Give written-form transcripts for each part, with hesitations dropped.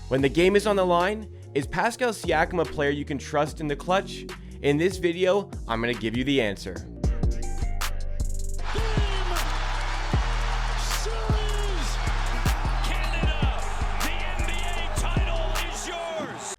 When the game is on the line, is Pascal Siakam a player you can trust in the clutch? In this video, I'm going to give you the answer.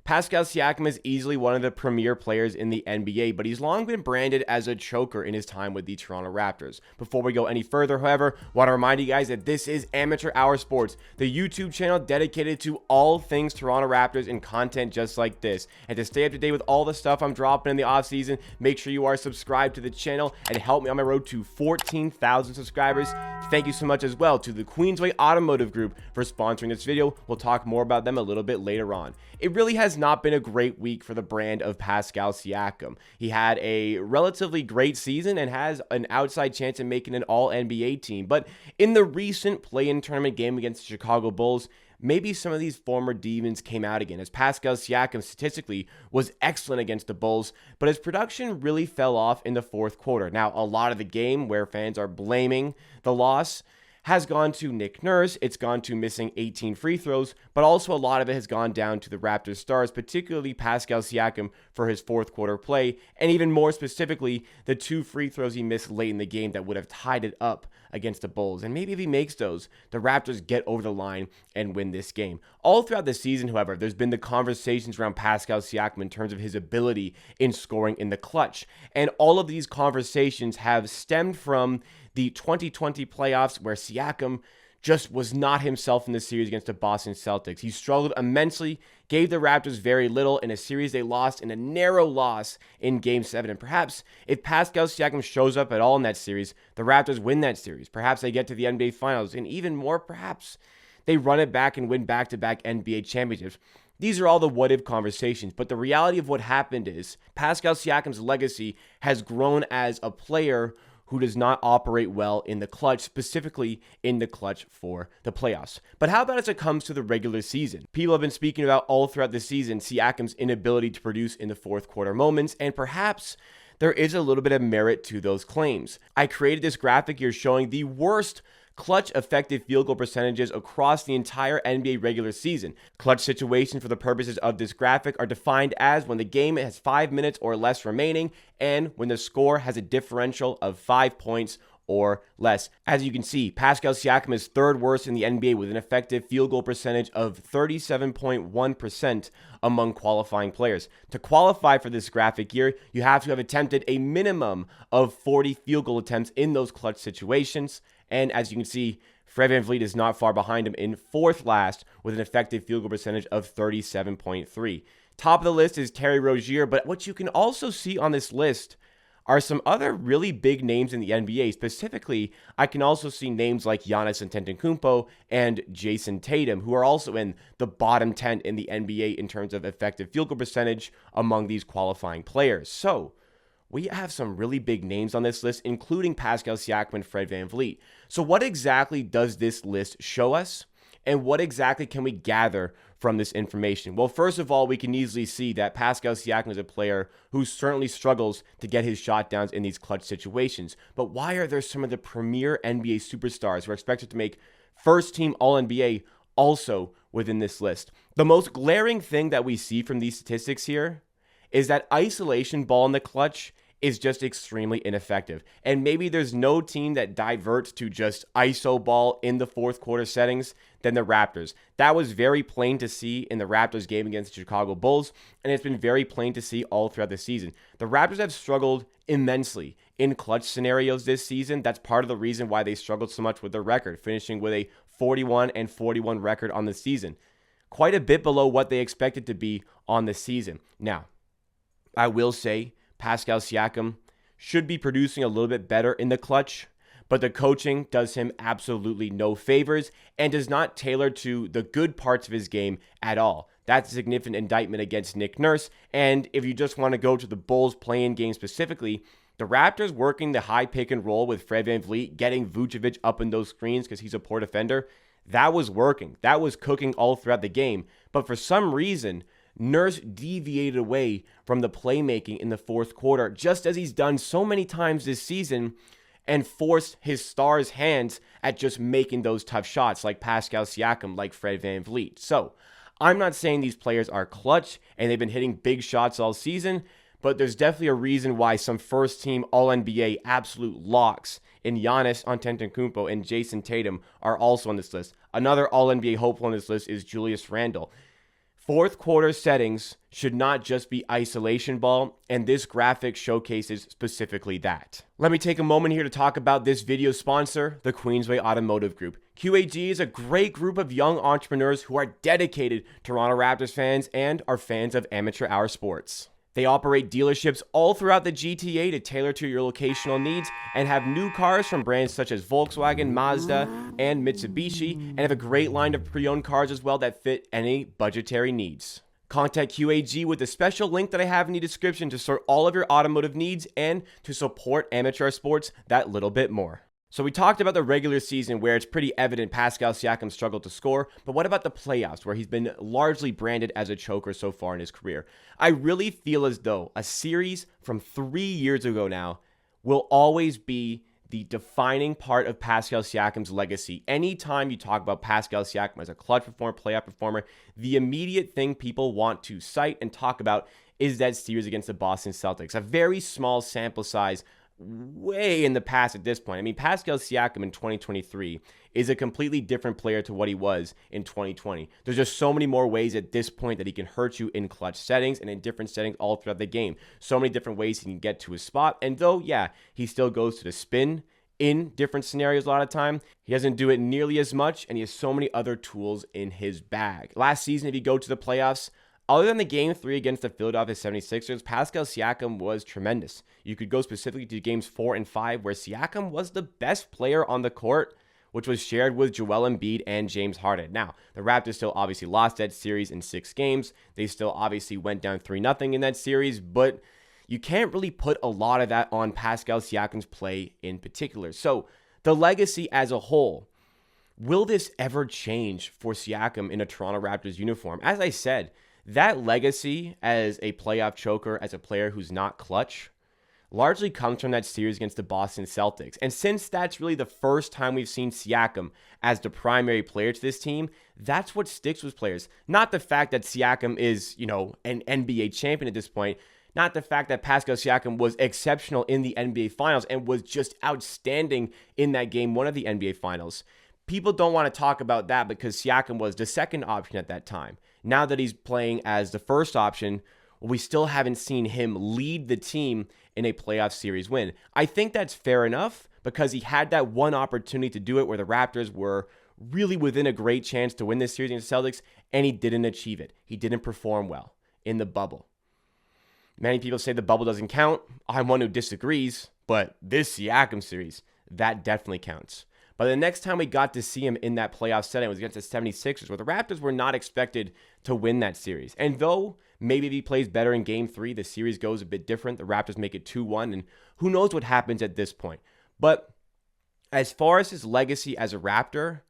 Pascal Siakam is easily one of the premier players in the NBA, but he's long been branded as a choker in his time with the Toronto Raptors. Before we go any further, however, I want to remind you guys that this is Amateur Hour Sports, the YouTube channel dedicated to all things Toronto Raptors and content just like this. And to stay up to date with all the stuff I'm dropping in the offseason, make sure you are subscribed to the channel and help me on my road to 14,000 subscribers. Thank you so much as well to the Queensway Automotive Group for sponsoring this video. We'll talk more about them a little bit later on. It really has not been a great week for the brand of Pascal Siakam. He had a relatively great season and has an outside chance of making an all-NBA team. But in the recent play-in tournament game against the Chicago Bulls, maybe some of these former demons came out again, as Pascal Siakam statistically was excellent against the Bulls, but his production really fell off in the fourth quarter. Now, a lot of the game where fans are blaming the loss has gone to Nick Nurse. It's gone to missing 18 free throws, but also a lot of it has gone down to the Raptors stars, particularly Pascal Siakam for his fourth quarter play, and even more specifically, the 2 free throws he missed late in the game that would have tied it up against the Bulls. And maybe if he makes those, the Raptors get over the line and win this game. All throughout the season, however, there's been the conversations around Pascal Siakam in terms of his ability in scoring in the clutch. And all of these conversations have stemmed from the 2020 playoffs, where Siakam just was not himself in the series against the Boston Celtics. He struggled immensely, gave the Raptors very little in a series they lost in a narrow loss in Game 7. And perhaps if Pascal Siakam shows up at all in that series, the Raptors win that series. Perhaps they get to the NBA Finals, and even more, perhaps they run it back and win back-to-back NBA championships. These are all the what-if conversations, but the reality of what happened is Pascal Siakam's legacy has grown as a player who does not operate well in the clutch, specifically in the clutch for the playoffs. But how about as it comes to the regular season? People have been speaking about all throughout the season Siakam's inability to produce in the fourth quarter moments, and perhaps there is a little bit of merit to those claims. I created this graphic here showing the worst clutch effective field goal percentages across the entire NBA regular season. Clutch situations for the purposes of this graphic are defined as when the game has 5 minutes or less remaining and when the score has a differential of 5 points or less. As you can see, Pascal Siakam is third worst in the NBA with an effective field goal percentage of 37.1% among qualifying players. To qualify for this graphic here, you have to have attempted a minimum of 40 field goal attempts in those clutch situations. And as you can see, Fred VanVleet is not far behind him in fourth last with an effective field goal percentage of 37.3. Top of the list is Terry Rozier, but what you can also see on this list are some other really big names in the NBA. Specifically, I can also see names like Giannis Antetokounmpo and Jason Tatum, who are also in the bottom 10 in the NBA in terms of effective field goal percentage among these qualifying players. So we have some really big names on this list, including Pascal Siakam and Fred VanVleet. So what exactly does this list show us? And what exactly can we gather from this information? Well, first of all, we can easily see that Pascal Siakam is a player who certainly struggles to get his shot downs in these clutch situations. But why are there some of the premier NBA superstars who are expected to make first team All-NBA also within this list? The most glaring thing that we see from these statistics here is that isolation ball in the clutch is just extremely ineffective. And maybe there's no team that diverts to just ISO ball in the fourth quarter settings than the Raptors. That was very plain to see in the Raptors game against the Chicago Bulls, and it's been very plain to see all throughout the season. The Raptors have struggled immensely in clutch scenarios this season. That's part of the reason why they struggled so much with their record, finishing with a 41-41 record on the season. Quite a bit below what they expected to be on the season. Now, I will say Pascal Siakam should be producing a little bit better in the clutch, but the coaching does him absolutely no favors and does not tailor to the good parts of his game at all. That's a significant indictment against Nick Nurse, and if you just want to go to the Bulls play-in game specifically, the Raptors working the high pick and roll with Fred VanVleet, getting Vucevic up in those screens because he's a poor defender, that was working. That was cooking all throughout the game, but for some reason, Nurse deviated away from the playmaking in the fourth quarter, just as he's done so many times this season, and forced his stars' hands at just making those tough shots like Pascal Siakam, like Fred VanVleet. So I'm not saying these players are clutch and they've been hitting big shots all season, but there's definitely a reason why some first-team All-NBA absolute locks in Giannis Antetokounmpo and Jason Tatum are also on this list. Another All-NBA hopeful on this list is Julius Randle. Fourth quarter settings should not just be isolation ball, and this graphic showcases specifically that. Let me take a moment here to talk about this video sponsor, the Queensway Automotive Group. QAG is a great group of young entrepreneurs who are dedicated Toronto Raptors fans and are fans of amateur hour sports. They operate dealerships all throughout the GTA to tailor to your locational needs and have new cars from brands such as Volkswagen, Mazda, and Mitsubishi, and have a great line of pre-owned cars as well that fit any budgetary needs. Contact QAG with the special link that I have in the description to sort all of your automotive needs and to support amateur sports that little bit more. So we talked about the regular season where it's pretty evident Pascal Siakam struggled to score, but what about the playoffs where he's been largely branded as a choker so far in his career? I really feel as though a series from 3 years ago now will always be the defining part of Pascal Siakam's legacy. Anytime you talk about Pascal Siakam as a clutch performer, playoff performer, the immediate thing people want to cite and talk about is that series against the Boston Celtics. A very small sample size way in the past at this point. I mean, Pascal Siakam in 2023 is a completely different player to what he was in 2020. There's just so many more ways at this point that he can hurt you in clutch settings and in different settings all throughout the game. So many different ways he can get to his spot. And though, yeah, he still goes to the spin in different scenarios a lot of time, he doesn't do it nearly as much, and he has so many other tools in his bag. Last season, if you go to the playoffs, other than the Game 3 against the Philadelphia 76ers, Pascal Siakam was tremendous. You could go specifically to Games 4 and 5, where Siakam was the best player on the court, which was shared with Joel Embiid and James Harden. Now, the Raptors still obviously lost that series in 6 games. They still obviously went down 3-0 in that series, but you can't really put a lot of that on Pascal Siakam's play in particular. So, the legacy as a whole, will this ever change for Siakam in a Toronto Raptors uniform? As I said, that legacy as a playoff choker, as a player who's not clutch, largely comes from that series against the Boston Celtics. And since that's really the first time we've seen Siakam as the primary player to this team, that's what sticks with players. Not the fact that Siakam is, an NBA champion at this point. Not the fact that Pascal Siakam was exceptional in the NBA Finals and was just outstanding in that game one of the NBA Finals. People don't want to talk about that because Siakam was the second option at that time. Now that he's playing as the first option, we still haven't seen him lead the team in a playoff series win. I think that's fair enough because he had that one opportunity to do it where the Raptors were really within a great chance to win this series against the Celtics, and he didn't achieve it. He didn't perform well in the bubble. Many people say the bubble doesn't count. I'm one who disagrees, but this Siakam series, that definitely counts. But the next time we got to see him in that playoff setting was against the 76ers, where the Raptors were not expected to win that series. And though maybe if he plays better in Game 3, the series goes a bit different. The Raptors make it 2-1, and who knows what happens at this point. But as far as his legacy as a Raptor,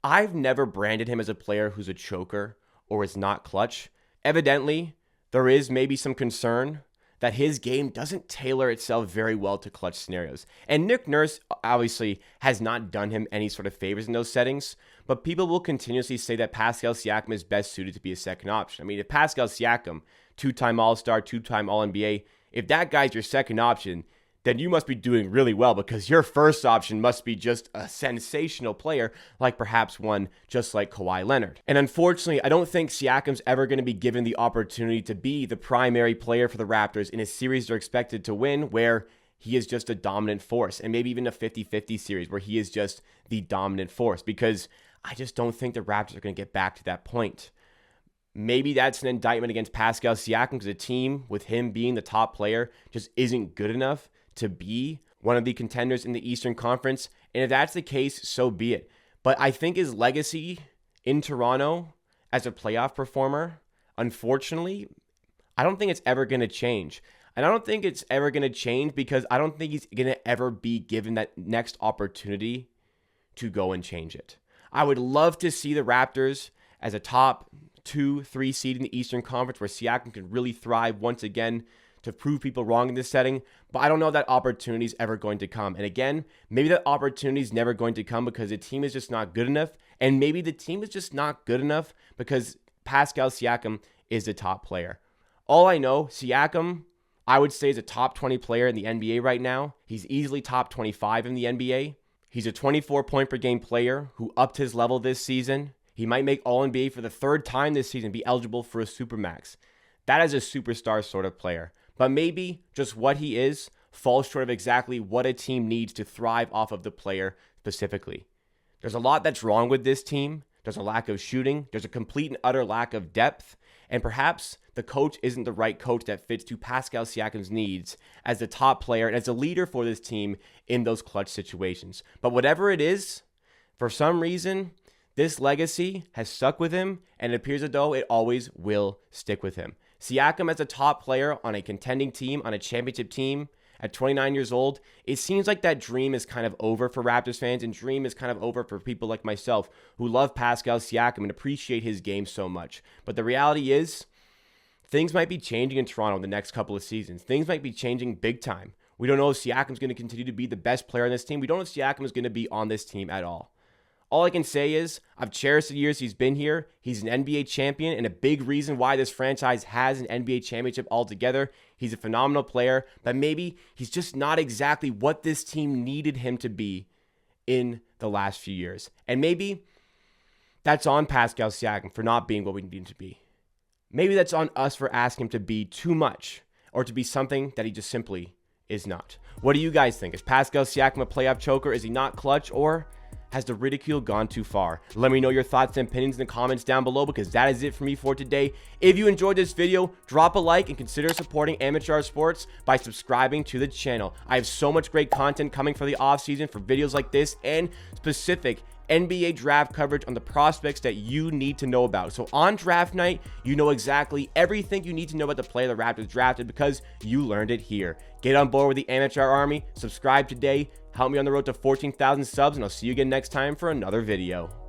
I've never branded him as a player who's a choker or is not clutch. Evidently, there is maybe some concern that his game doesn't tailor itself very well to clutch scenarios. And Nick Nurse obviously has not done him any sort of favors in those settings, but people will continuously say that Pascal Siakam is best suited to be a second option. I mean, if Pascal Siakam, 2-time All-Star, 2-time All-NBA, if that guy's your second option, then you must be doing really well because your first option must be just a sensational player, like perhaps one just like Kawhi Leonard. And unfortunately, I don't think Siakam's ever going to be given the opportunity to be the primary player for the Raptors in a series they're expected to win, where he is just a dominant force, and maybe even a 50-50 series where he is just the dominant force, because I just don't think the Raptors are going to get back to that point. Maybe that's an indictment against Pascal Siakam because a team with him being the top player just isn't good enough to be one of the contenders in the Eastern Conference. And if that's the case, so be it. But I think his legacy in Toronto as a playoff performer, unfortunately, I don't think it's ever going to change. And I don't think it's ever going to change because I don't think he's going to ever be given that next opportunity to go and change it. I would love to see the Raptors as a top 2-3 seed in the Eastern Conference where Siakam can really thrive once again to prove people wrong in this setting, but I don't know if that opportunity is ever going to come. And again, maybe that opportunity is never going to come because the team is just not good enough, and maybe the team is just not good enough because Pascal Siakam is the top player. All I know, Siakam, I would say, is a top 20 player in the NBA right now. He's easily top 25 in the NBA. He's a 24 point per game player who upped his level this season. He might make All-NBA for the third time this season, be eligible for a Supermax. That is a superstar sort of player. But maybe just what he is falls short of exactly what a team needs to thrive off of the player specifically. There's a lot that's wrong with this team. There's a lack of shooting. There's a complete and utter lack of depth. And perhaps the coach isn't the right coach that fits to Pascal Siakam's needs as the top player and as a leader for this team in those clutch situations. But whatever it is, for some reason, this legacy has stuck with him, and it appears as though it always will stick with him. Siakam as a top player on a contending team, on a championship team, at 29 years old, it seems like that dream is kind of over for Raptors fans, and dream is kind of over for people like myself who love Pascal Siakam and appreciate his game so much. But the reality is, things might be changing in Toronto in the next couple of seasons. Things might be changing big time. We don't know if Siakam's going to continue to be the best player on this team. We don't know if Siakam is going to be on this team at all. All I can say is I've cherished the years he's been here. He's an NBA champion and a big reason why this franchise has an NBA championship altogether. He's a phenomenal player, but maybe he's just not exactly what this team needed him to be in the last few years. And maybe that's on Pascal Siakam for not being what we need him to be. Maybe that's on us for asking him to be too much or to be something that he just simply is not. What do you guys think? Is Pascal Siakam a playoff choker? Is he not clutch, or has the ridicule gone too far? Let me know your thoughts and opinions in the comments down below, because that is it for me for today. If you enjoyed this video, drop a like and consider supporting Amateur Hour Sports by subscribing to the channel. I have so much great content coming for the offseason for videos like this and specific NBA draft coverage on the prospects that you need to know about. So on draft night, you know exactly everything you need to know about the player the Raptors drafted because you learned it here. Get on board with the Amateur Hour Army, subscribe today, help me on the road to 14,000 subs, and I'll see you again next time for another video.